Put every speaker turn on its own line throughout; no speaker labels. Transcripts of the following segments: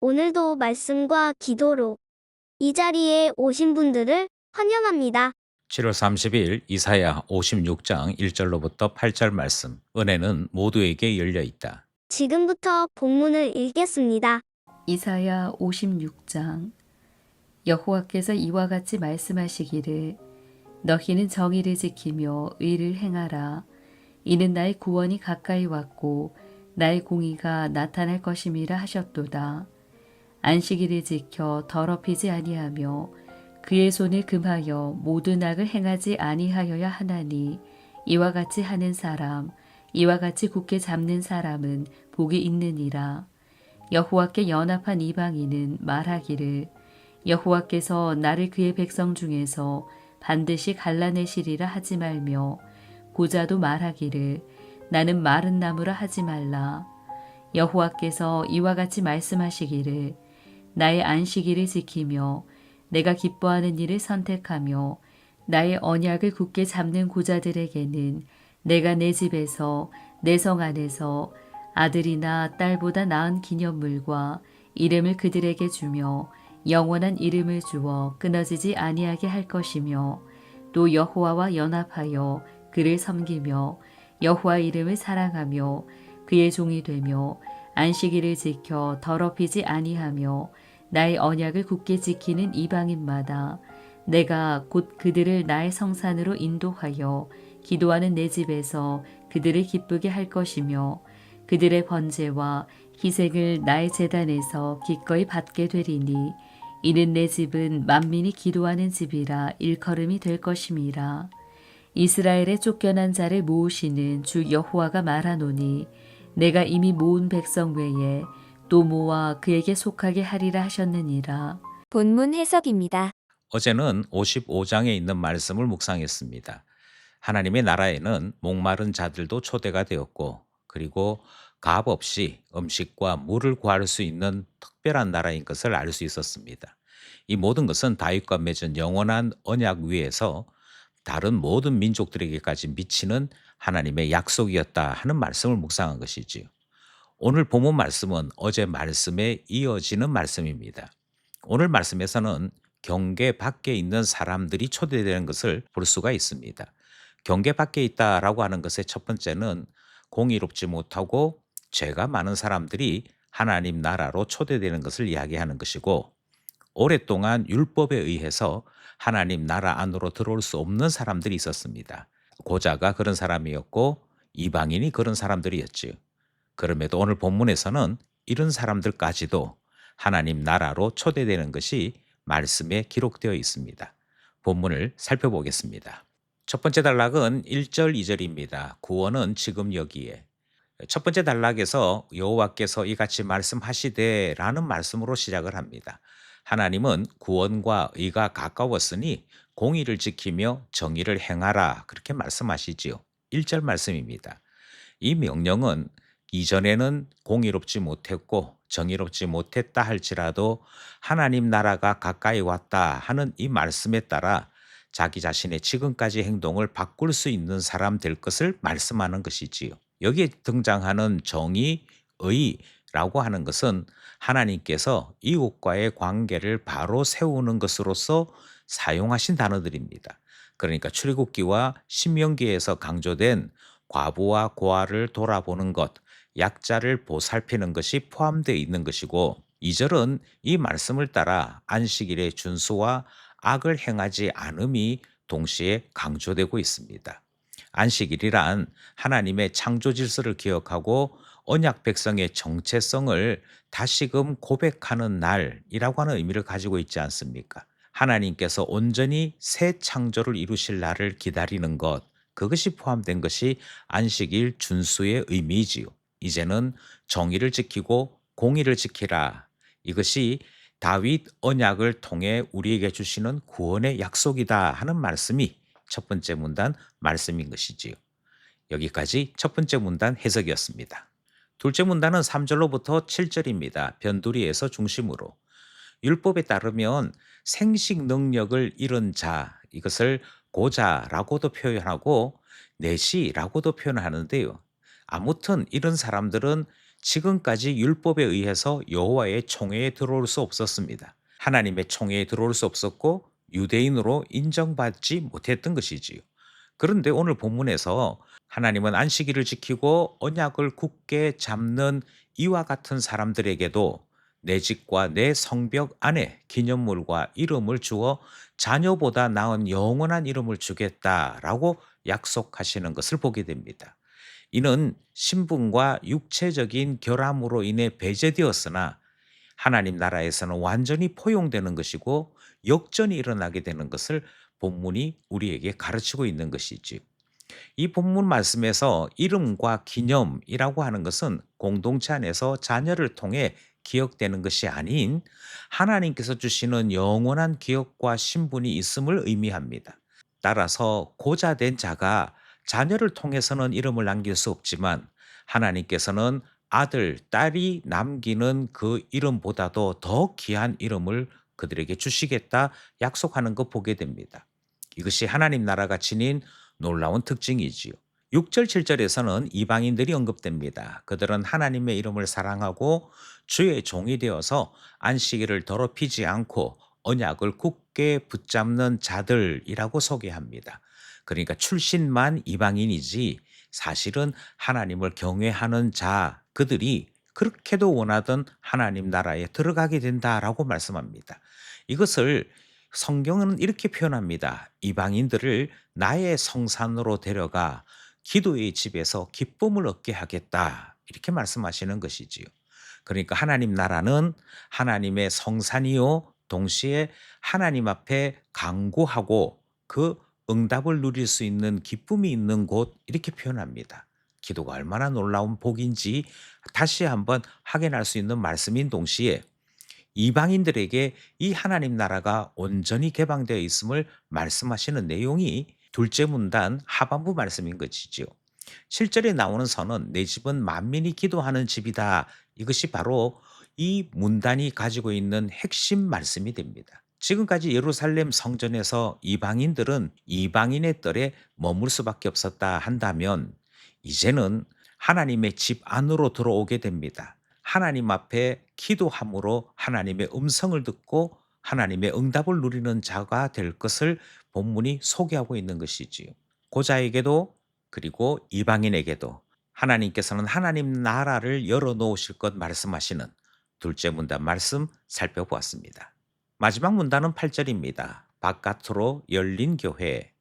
오늘도 말씀과 기도로 이 자리에 오신 분들을 환영합니다.
7월 30일 이사야 56장 1절로부터 8절 말씀. 은혜는 모두에게 열려 있다.
지금부터 본문을 읽겠습니다.
이사야 56장. 여호와께서 이와 같이 말씀하시기를 너희는 정의를 지키며 의를 행하라. 이는 나의 구원이 가까이 왔고 나의 공의가 나타날 것임이라 하셨도다. 안식일을 지켜 더럽히지 아니하며 그의 손을 금하여 모든 악을 행하지 아니하여야 하나니 이와 같이 하는 사람, 이와 같이 굳게 잡는 사람은 복이 있느니라. 여호와께 연합한 이방인은 말하기를 여호와께서 나를 그의 백성 중에서 반드시 갈라내시리라 하지 말며 고자도 말하기를 나는 마른 나무라 하지 말라. 여호와께서 이와 같이 말씀하시기를 나의 안식일을 지키며 내가 기뻐하는 일을 선택하며 나의 언약을 굳게 잡는 고자들에게는 내가 내 집에서 내 성 안에서 아들이나 딸보다 나은 기념물과 이름을 그들에게 주며 영원한 이름을 주어 끊어지지 아니하게 할 것이며 또 여호와와 연합하여 그를 섬기며 여호와 이름을 사랑하며 그의 종이 되며 안식일을 지켜 더럽히지 아니하며 나의 언약을 굳게 지키는 이방인마다 내가 곧 그들을 나의 성산으로 인도하여 기도하는 내 집에서 그들을 기쁘게 할 것이며 그들의 번제와 희생을 나의 제단에서 기꺼이 받게 되리니 이는 내 집은 만민이 기도하는 집이라 일컬음이 될 것임이라. 이스라엘의 쫓겨난 자를 모으시는 주 여호와가 말하노니 내가 이미 모은 백성 외에 또 모아 그에게 속하게 하리라 하셨느니라.
본문 해석입니다.
어제는 55장에 있는 말씀을 묵상했습니다. 하나님의 나라에는 목마른 자들도 초대가 되었고, 그리고 값 없이 음식과 물을 구할 수 있는 특별한 나라인 것을 알 수 있었습니다. 이 모든 것은 다윗과 맺은 영원한 언약 위에서 다른 모든 민족들에게까지 미치는 하나님의 약속이었다 하는 말씀을 묵상한 것이지요. 오늘 본문 말씀은 어제 말씀에 이어지는 말씀입니다. 오늘 말씀에서는 경계 밖에 있는 사람들이 초대되는 것을 볼 수가 있습니다. 경계 밖에 있다라고 하는 것의 첫 번째는 공의롭지 못하고 죄가 많은 사람들이 하나님 나라로 초대되는 것을 이야기하는 것이고, 오랫동안 율법에 의해서 하나님 나라 안으로 들어올 수 없는 사람들이 있었습니다. 고자가 그런 사람이었고 이방인이 그런 사람들이었지요. 그럼에도 오늘 본문에서는 이런 사람들까지도 하나님 나라로 초대되는 것이 말씀에 기록되어 있습니다. 본문을 살펴보겠습니다. 첫 번째 단락은 1절, 2절입니다. 구원은 지금 여기에. 첫 번째 단락에서 여호와께서 이같이 말씀하시되라는 말씀으로 시작을 합니다. 하나님은 구원과 의가 가까웠으니 공의를 지키며 정의를 행하라, 그렇게 말씀하시지요. 1절 말씀입니다. 이 명령은 이전에는 공의롭지 못했고 정의롭지 못했다 할지라도 하나님 나라가 가까이 왔다 하는 이 말씀에 따라 자기 자신의 지금까지 행동을 바꿀 수 있는 사람 될 것을 말씀하는 것이지요. 여기에 등장하는 정의, 의라고 하는 것은 하나님께서 이웃과의 관계를 바로 세우는 것으로서 사용하신 단어들입니다. 그러니까 출애굽기와 신명기에서 강조된 과부와 고아를 돌아보는 것, 약자를 보살피는 것이 포함되어 있는 것이고, 2절은 이 말씀을 따라 안식일의 준수와 악을 행하지 않음이 동시에 강조되고 있습니다. 안식일이란 하나님의 창조 질서를 기억하고 언약 백성의 정체성을 다시금 고백하는 날이라고 하는 의미를 가지고 있지 않습니까? 하나님께서 온전히 새 창조를 이루실 날을 기다리는 것, 그것이 포함된 것이 안식일 준수의 의미이지요. 이제는 정의를 지키고 공의를 지키라. 이것이 다윗 언약을 통해 우리에게 주시는 구원의 약속이다 하는 말씀이 첫 번째 문단 말씀인 것이지요. 여기까지 첫 번째 문단 해석이었습니다. 둘째 문단은 3절로부터 7절입니다. 변두리에서 중심으로. 율법에 따르면 생식 능력을 잃은 자, 이것을 고자라고도 표현하고 내시라고도 표현하는데요. 아무튼 이런 사람들은 지금까지 율법에 의해서 여호와의 총회에 들어올 수 없었습니다. 하나님의 총회에 들어올 수 없었고 유대인으로 인정받지 못했던 것이지요. 그런데 오늘 본문에서 하나님은 안식일을 지키고 언약을 굳게 잡는 이와 같은 사람들에게도 내 집과 내 성벽 안에 기념물과 이름을 주어 자녀보다 나은 영원한 이름을 주겠다라고 약속하시는 것을 보게 됩니다. 이는 신분과 육체적인 결함으로 인해 배제되었으나 하나님 나라에서는 완전히 포용되는 것이고 역전이 일어나게 되는 것을 본문이 우리에게 가르치고 있는 것이지. 이 본문 말씀에서 이름과 기념이라고 하는 것은 공동체 안에서 자녀를 통해 기억되는 것이 아닌 하나님께서 주시는 영원한 기억과 신분이 있음을 의미합니다. 따라서 고자된 자가 자녀를 통해서는 이름을 남길 수 없지만 하나님께서는 아들, 딸이 남기는 그 이름보다도 더 귀한 이름을 그들에게 주시겠다 약속하는 거 보게 됩니다. 이것이 하나님 나라가 지닌 놀라운 특징이지요. 6절, 7절에서는 이방인들이 언급됩니다. 그들은 하나님의 이름을 사랑하고 주의 종이 되어서 안식일을 더럽히지 않고 언약을 굳게 붙잡는 자들이라고 소개합니다. 그러니까 출신만 이방인이지 사실은 하나님을 경외하는 자, 그들이 그렇게도 원하던 하나님 나라에 들어가게 된다라고 말씀합니다. 이것을 성경은 이렇게 표현합니다. 이방인들을 나의 성산으로 데려가 기도의 집에서 기쁨을 얻게 하겠다. 이렇게 말씀하시는 것이지요. 그러니까 하나님 나라는 하나님의 성산이요. 동시에 하나님 앞에 간구하고 그 응답을 누릴 수 있는 기쁨이 있는 곳 이렇게 표현합니다. 기도가 얼마나 놀라운 복인지 다시 한번 확인할 수 있는 말씀인 동시에 이방인들에게 이 하나님 나라가 온전히 개방되어 있음을 말씀하시는 내용이 둘째 문단 하반부 말씀인 것이지요. 7절에 나오는 선언, 내 집은 만민이 기도하는 집이다. 이것이 바로 이 문단이 가지고 있는 핵심 말씀이 됩니다. 지금까지 예루살렘 성전에서 이방인들은 이방인의 뜰에 머물 수밖에 없었다 한다면 이제는 하나님의 집 안으로 들어오게 됩니다. 하나님 앞에 기도함으로 하나님의 음성을 듣고 하나님의 응답을 누리는 자가 될 것을 본문이 소개하고 있는 것이지요. 고자에게도 그리고 이방인에게도 하나님께서는 하나님 나라를 열어놓으실 것 말씀하시는 둘째 문단 말씀 살펴보았습니다. 마지막 문단은 8절입니다. 바깥으로 열린 교회.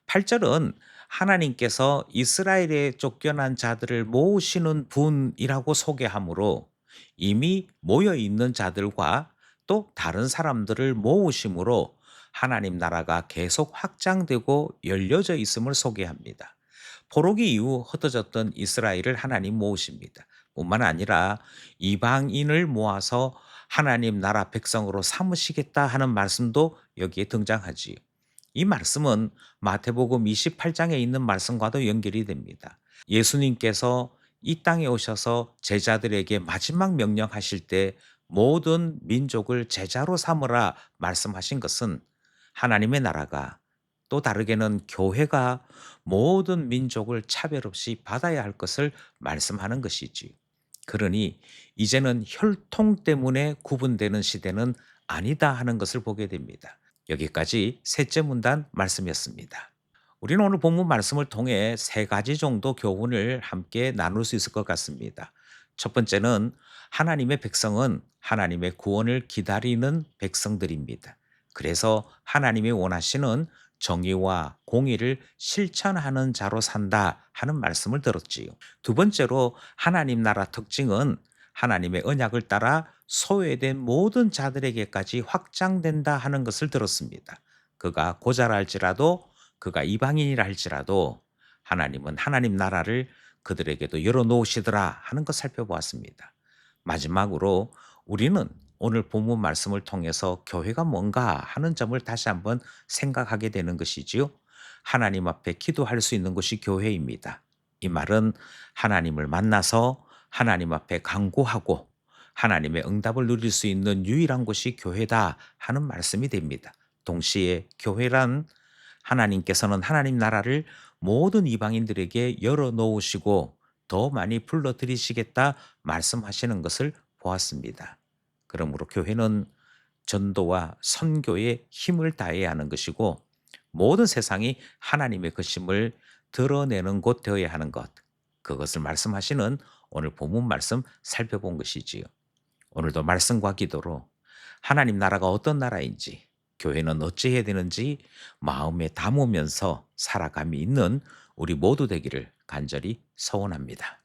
8절은 하나님께서 이스라엘에 쫓겨난 자들을 모으시는 분이라고 소개하므로 이미 모여 있는 자들과 또 다른 사람들을 모으심으로 하나님 나라가 계속 확장되고 열려져 있음을 소개합니다. 포로기 이후 흩어졌던 이스라엘을 하나님 모으십니다. 뿐만 아니라 이방인을 모아서 하나님 나라 백성으로 삼으시겠다 하는 말씀도 여기에 등장하지요. 이 말씀은 마태복음 28장에 있는 말씀과도 연결이 됩니다. 예수님께서 이 땅에 오셔서 제자들에게 마지막 명령하실 때 모든 민족을 제자로 삼으라 말씀하신 것은 하나님의 나라가 또 다르게는 교회가 모든 민족을 차별 없이 받아야 할 것을 말씀하는 것이지. 그러니 이제는 혈통 때문에 구분되는 시대는 아니다 하는 것을 보게 됩니다. 여기까지 셋째 문단 말씀이었습니다. 우리는 오늘 본문 말씀을 통해 세 가지 정도 교훈을 함께 나눌 수 있을 것 같습니다. 첫 번째는 하나님의 백성은 하나님의 구원을 기다리는 백성들입니다. 그래서 하나님이 원하시는 정의와 공의를 실천하는 자로 산다 하는 말씀을 들었지요. 두 번째로 하나님 나라 특징은 하나님의 언약을 따라 소외된 모든 자들에게까지 확장된다 하는 것을 들었습니다. 그가 고자라 할지라도 그가 이방인이라 할지라도 하나님은 하나님 나라를 그들에게도 열어놓으시더라 하는 것 살펴보았습니다. 마지막으로 우리는 오늘 본문 말씀을 통해서 교회가 뭔가 하는 점을 다시 한번 생각하게 되는 것이지요. 하나님 앞에 기도할 수 있는 것이 교회입니다. 이 말은 하나님을 만나서 하나님 앞에 간구하고 하나님의 응답을 누릴 수 있는 유일한 곳이 교회다 하는 말씀이 됩니다. 동시에 교회란 하나님께서는 하나님 나라를 모든 이방인들에게 열어놓으시고 더 많이 불러들이시겠다 말씀하시는 것을 보았습니다. 그러므로 교회는 전도와 선교에 힘을 다해야 하는 것이고 모든 세상이 하나님의 것임을 드러내는 곳 되어야 하는 것. 그것을 말씀하시는 오늘 본문 말씀 살펴본 것이지요. 오늘도 말씀과 기도로 하나님 나라가 어떤 나라인지, 교회는 어찌해야 되는지 마음에 담으면서 살아감이 있는 우리 모두 되기를 간절히 소원합니다.